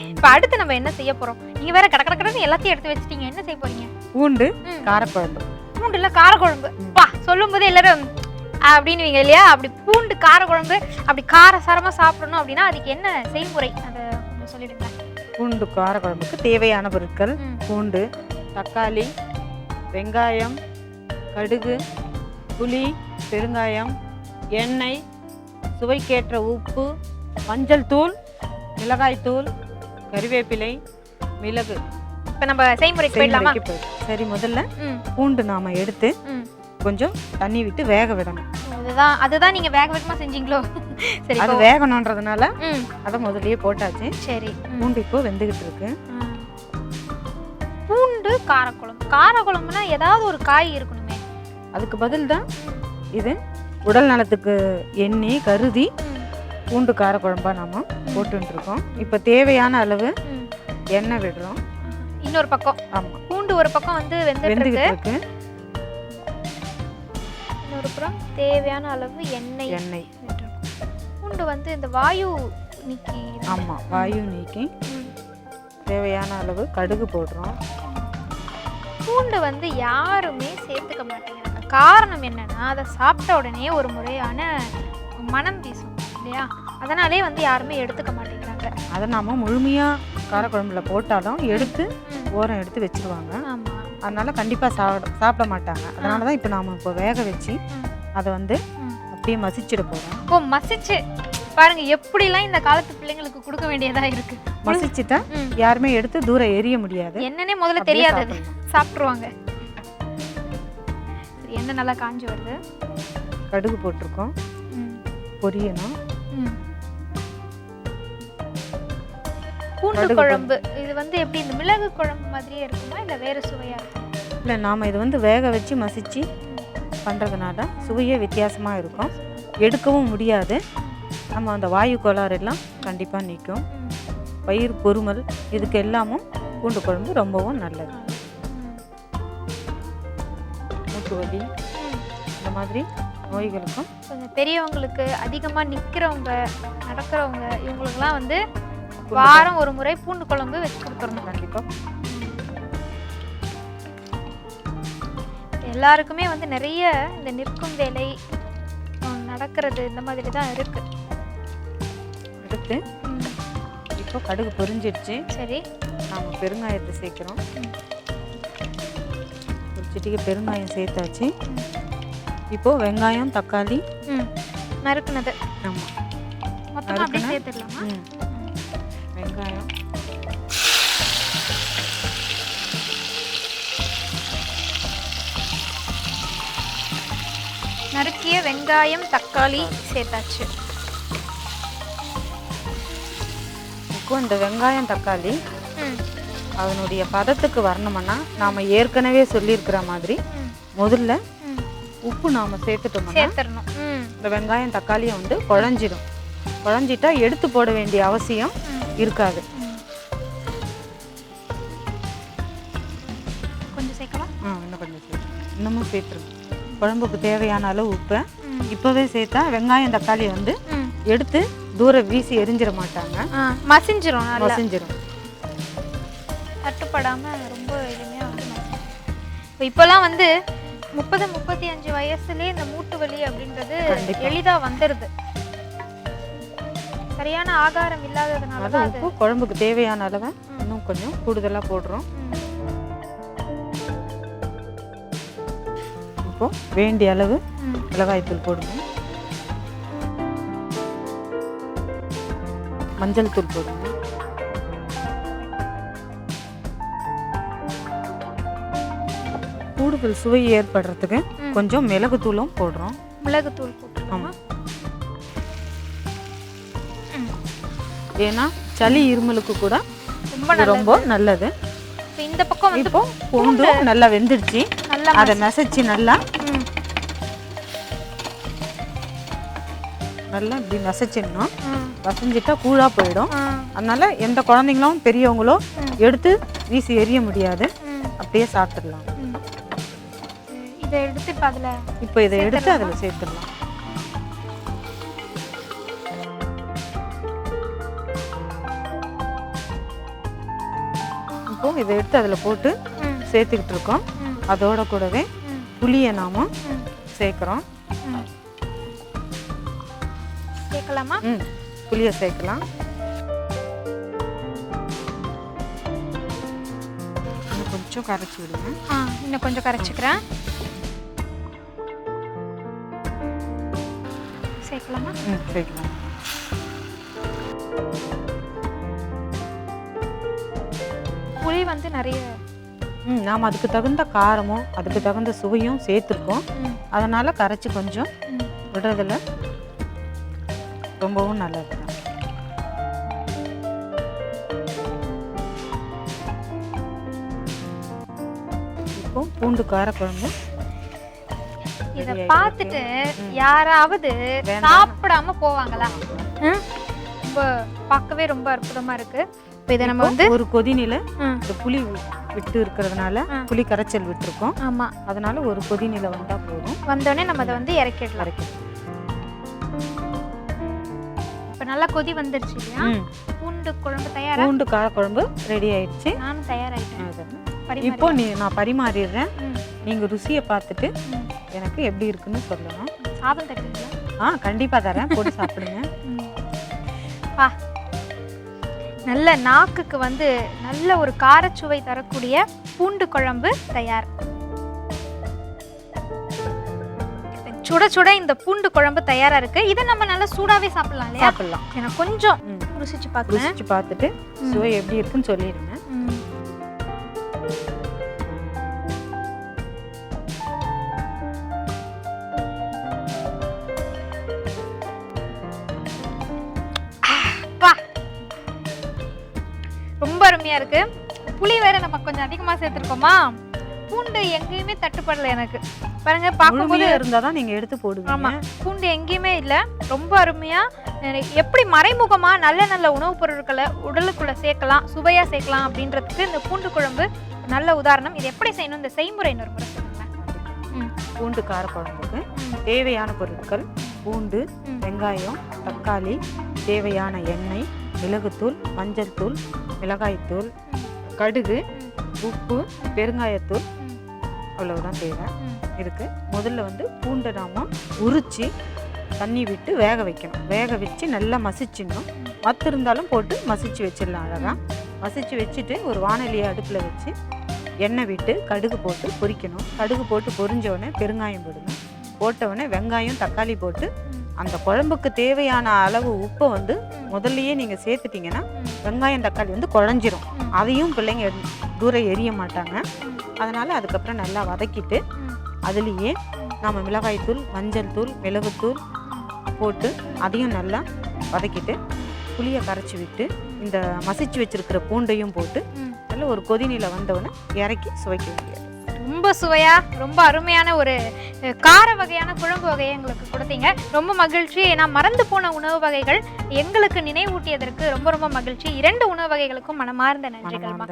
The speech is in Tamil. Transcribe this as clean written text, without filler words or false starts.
இப்போ அடுத்து நம்ம என்ன செய்ய போறோம்? நீங்க வேற கடக்கடன்னு எல்லாத்தையும் எடுத்து வச்சிட்டீங்க. என்ன செய்ய போறீங்க? பூண்டு காரக்குழம்பு. பூண்டு இல்ல காரக்குழம்பு. பா சொல்லும்போது எல்லாரும் அப்படின்னுவீங்க இல்லையா? அப்படி பூண்டு காரக்குழம்பு அப்படி காரசாரமா சாப்பிடணும் அப்படின்னா அதுக்கு என்ன செய்முறை அதை கொஞ்சம் சொல்லிடுங்க. பூண்டு காரக்குழம்புக்கு தேவையான பொருட்கள்: பூண்டு, தக்காளி, வெங்காயம், கடுகு, புளி, பெருங்காயம், எண்ணெய், சுவைக்கேற்ற உப்பு, மஞ்சள் தூள், மிளகாய் தூள், கறிவேப்பிலை, மிளகு. இப்போ நம்ம செய்முறைக்கு போயிடலாமா? சரி, முதல்ல பூண்டு நாம எடுத்து கொஞ்சம் தண்ணி விட்டு வேக விடணும். அதுதான் நீங்க வேக வேகமா செஞ்சீங்களோ? சரி, அது வேகணுன்றதுனால அதை முதல்லயே போட்டாச்சு. சரி, பூண்டு இப்போ வெந்துகிட்டு இருக்கு. பூண்டு காரக்குழம்பு. காரக்குழம்புனா ஏதாவது ஒரு காய் இருக்கணுமே. அதுக்கு பதில் தான் இது. உடல் நலத்துக்கு எண்ணெய் கருதி பூண்டு காரக்குழம்பா நாம போட்டுட்டு இருக்கோம். இப்போ தேவையான அளவு எண்ணெய் விடுறோம். இன்னொரு பக்கம் ஆமா, பூண்டு ஒரு பக்கம் வந்து வெந்துகிட்டு இருக்கு. இன்னொரு புறம் தேவையான அளவு எண்ணெய் பூண்டு வந்து இந்த வாயு நீக்கி. ஆமா, வாயு நீக்கி தேவையான அளவு கடுகு போடுறோம். பூண்டு வந்து யாருமே சேர்த்துக்க மாட்டேங்கிறாங்க. காரணம் என்னன்னா அதை சாப்பிட்ட உடனே ஒரு முறையான மனம் வீசும் இல்லையா? அதனாலே வந்து யாருமே எடுத்துக்க மாட்டேங்கிறாங்க. அதை நாம முழுமையா காரக்குழம்புல போட்டாலும் எடுத்து ஓரம் எடுத்து வச்சிருவாங்க. அதனால கண்டிப்பா சாப்பிட மாட்டாங்க. அதனாலதான் இப்போ நாம இப்போ வேக வச்சு அதை வந்து அப்படியே மசிச்சிட போறோம். ஓ, மசிச்சு பாருங்க எப்படிலாம் இந்த காலத்து பிள்ளைங்களுக்கு கொடுக்க வேண்டியதா இருக்கு. மசிச்சுட்டா யாருமே எடுத்து தூரம் எரிய முடியாது. என்னன்னே முதல்ல தெரியாது, சாப்பிட்டுருவாங்க. எண்ணெய் நல்லா காஞ்சி வருது. கடுகு போட்டிருக்கோம், பொரியணும். பூண்டு குழம்பு இது வந்து எப்படி இந்த மிளகு குழம்பு மாதிரியே இருக்குமா இல்ல வேற சுவையா இருக்கும்? இல்ல, நாம இது வந்து வேக வச்சு மசிச்சு பண்றதுனால சுவையே வித்தியாசமா இருக்கும். எடுக்கவும் முடியாது. நம்ம அந்த வாயு கோளாறு எல்லாம் கண்டிப்பா நீக்கும். வயிறு பொறுமல் இதுக்கு எல்லாமும் பூண்டு குழம்பு ரொம்பவும் நல்லது. மூட்டு வலி இந்த மாதிரி நோய்களுக்கும் கொஞ்சம் பெரியவங்களுக்கு, அதிகமா நிக்கிறவங்க நடக்கிறவங்க இவங்களுக்குலாம் வந்து வாரம் ஒரு முறை பூண்டு குழம்பு வச்சு கொடுத்துடணும். கண்டிப்பா எல்லாருக்குமே வந்து நிறைய இந்த நிற்கும் வேலை நடக்கிறது இந்த மாதிரி தான் இருக்கு. அடுத்து இப்போ கடுகு பொரிஞ்சிடுச்சு. சரி, நாம பெருங்காயத்தை சேர்க்கிறோம். ஒரு சிட்டிகை பெருங்காயம் சேர்த்தாச்சு. இப்போ வெங்காயம், தக்காளி நறுக்குனது. ஆமா, மொத்தமா அப்படியே சேர்த்துடலாமா? வெங்காயம், நறுக்கிய வெங்காயம், தக்காளி சேர்த்தாச்சு. இப்போ இந்த வெங்காயம் தக்காளி அதனுடைய பதத்துக்கு வரணும்னா நாம ஏற்கனவே சொல்லியிருக்கிற மாதிரி முதல்ல உப்பு நாம சேர்த்துட்டோம்னா இந்த வெங்காயம் தக்காளியை வந்து குழஞ்சிடும். குழஞ்சிட்டா எடுத்து போட வேண்டிய அவசியம் இருக்காது. கொஞ்சம் சேர்க்கலாம். இன்னும் கொஞ்சம் இன்னமும் சேர்த்துருங்க. குழம்புக்கு தேவையான அளவு உப்பை இப்போவே சேர்த்தா வெங்காயம் தக்காளி வந்து எடுத்து தூரம் வீசி எரிஞ்சிட மாட்டாங்க. மசிஞ்சிரும். தட்டுப்படாம ரொம்ப எளிமையா வந்து இப்போலாம் வந்து 30-35 வயசுலேயே இந்த மூட்டு வலி அப்படின்றது எளிதா வந்துடுது. சரியான ஆகாரம் இல்லாததுனால தான் உப்பு குழம்புக்கு தேவையான அளவை இன்னும் கொஞ்சம் கூடுதலா போடுறோம். இப்போ வேண்டிய அளவு மிளகாய்த்தூள் போடுங்க. மஞ்சள் தூள் போடுங்க. கூடுதல் சுவை ஏற்படுறதுக்கு கொஞ்சம் மிளகு தூளும் போடுறோம். மிளகுத்தூள் போட்டுருக்கோம். ஏன்னா சளி இருமலுக்கு கூட ரொம்ப நல்லது. இந்த பக்கம் இப்போ பூண்டு நல்லா வெந்துடுச்சு. அதை மசிச்சு நல்லா இப்படி மசிச்சிடணும். மசிஞ்சிட்டா கூழா போயிடும். அதனால எந்த குழந்தைங்களும் பெரியவங்களோ எடுத்து வீசி எறிய முடியாது. அப்படியே சாப்பிட்டுடலாம். இப்போ இதை எடுத்து அதில் சேர்த்துடலாம். இப்போ இதை எடுத்து அதில் போட்டு ம் சேர்த்துக்கிட்டு இருக்கோம். ம் அதோட கூடவே ம் புளியை நாம் ம் சேர்க்குறோம். ம் சேர்க்கலாமா? புளியை சேர்க்கலாம். இன்னும் கொஞ்சம் கரைச்சி விடுங்க. இன்னும் கொஞ்சம் கரைச்சிக்கிறேன். சேர்க்கலாமா? சேர்க்கலாம். புளி வந்து நிறைய நாம் அதுக்கு தகுந்த காரமும் அதுக்கு தகுந்த சுவையும் சேர்த்துருக்கோம். அதனால் கரைச்சி கொஞ்சம் விடுறதுல ரொம்பவும் நல்லது தான். இப்போ பூண்டு காரக்குழம்பு இத பார்த்துட்டு யாராவது சாப்பிடாம போவாங்களா? ரொம்ப பார்க்கவே ரொம்ப அற்புதமா இருக்கு. இப்போ இதை நம்ம வந்து ஒரு கொதிநிலை இந்த புளி விட்டு இருக்கிறதுனால புளி கரைச்சல் விட்டுருக்கோம். ஆமா, அதனால ஒரு கொதிநிலை வந்தா போதும். வந்தோடனே நம்ம அதை வந்து இறக்கிடலாம். இப்போ நல்லா கொதி வந்துருச்சு இல்லையா? பூண்டு குழம்பு தயாரா? பூண்டு காரக்குழம்பு ரெடி ஆயிடுச்சு. நானும் தயாராயிட்டேன். இப்போ நான் பரிமாறிடுறேன். நீங்க ருசியை பார்த்துட்டு எனக்கு எப்படி இருக்குன்னு சொல்லணும். சாதம் தட்டுங்களா? கண்டிப்பா தரேன், போட்டு சாப்பிடுங்க. நல்ல நாக்குக்கு வந்து நல்ல ஒரு காரச்சுவை தரக்கூடிய பூண்டு குழம்பு தயார். சுட சுட இந்த பூண்டு குழம்பு தயாரா இருக்கு. இதை நம்ம நல்லா சூடாவே சாப்பிடலாம் இல்லையா? சாப்பிடலாம். எனக்கு கொஞ்சம் ருசிச்சு பார்த்துட்டு சுவை எப்படி இருக்குன்னு சொல்லிடுங்க. ரொம்ப அருமையா இருக்கு. புளி வேற நம்ம கொஞ்சம் அதிகமா சேர்த்திருக்கோமா, பூண்டு எங்கேயுமே தட்டுப்படல எனக்கு. பாருங்க, பார்க்கும்போது இருந்தாதான் நீங்க எடுத்து போடுங்க. ஆமா, பூண்டு எங்கேயுமே இல்லை. ரொம்ப அருமையா எப்படி மறைமுகமா நல்ல நல்ல உணவுப் பொருட்களை உடலுக்குள்ள சேர்க்கலாம், சுவையா சேர்க்கலாம் அப்படின்றதுக்கு இந்த பூண்டு குழம்பு நல்ல உதாரணம். இது எப்படி செய்யணும், இந்த செய்முறை இன்னொரு முறை சொல்லுங்க. பூண்டு காரக்குழம்புக்கு தேவையான பொருட்கள்: பூண்டு, வெங்காயம், தக்காளி, தேவையான எண்ணெய், மிளகுத்தூள், மஞ்சள் தூள், மிளகாய்த்தூள், கடுகு, உப்பு, பெருங்காயத்தூள், அவ்வளவுதான் தேவை இருக்கு. முதல்ல வந்து பூண்டை நாம உரிச்சு தண்ணி விட்டு வேக வைக்கணும். வேக வச்சு நல்லா மசிச்சிடணும். மத்து இருந்தாலும் போட்டு மசிச்சு வச்சிடலாம். அழகா மசிச்சு வச்சுட்டு ஒரு வானலியை அடுப்பில் வச்சு எண்ணெய் விட்டு கடுகு போட்டு பொரிக்கணும். கடுகு போட்டு பொரிஞ்சோடனே பெருங்காயம் போடுங்க. போட்டவுடனே வெங்காயம், தக்காளி போட்டு அந்த குழம்புக்கு தேவையான அளவு உப்பை வந்து முதல்லையே நீங்கள் சேர்த்துட்டிங்கன்னா வெங்காயம், தக்காளி வந்து குழஞ்சிரும். அதையும் பிள்ளைங்க தூரம் எரிய மாட்டாங்க. அதனால் அதுக்கப்புறம் நல்லா வதக்கிட்டு அதுலேயே நம்ம மிளகாய்த்தூள், மஞ்சள் தூள், மிளகுத்தூள் போட்டு அதையும் நல்லா வதக்கிட்டு புளியை கரைச்சி விட்டு இந்த மசிச்சு வச்சிருக்கிற பூண்டையும் போட்டு நல்ல ஒரு கொதிநிலை வந்தவொடனே இறக்கி சுவைக்க வேண்டியது. ரொம்ப சுவையா ரொம்ப அருமையான ஒரு கார வகையான குழம்பு வகையை எங்களுக்கு கொடுத்தீங்க. ரொம்ப மகிழ்ச்சி. ஏன்னா மறந்து போன உணவு வகைகள் எங்களுக்கு நினைவூட்டியதற்கு ரொம்ப ரொம்ப மகிழ்ச்சி. 2 உணவு வகைகளுக்கும் மனமார்ந்த நன்றிகள்மா.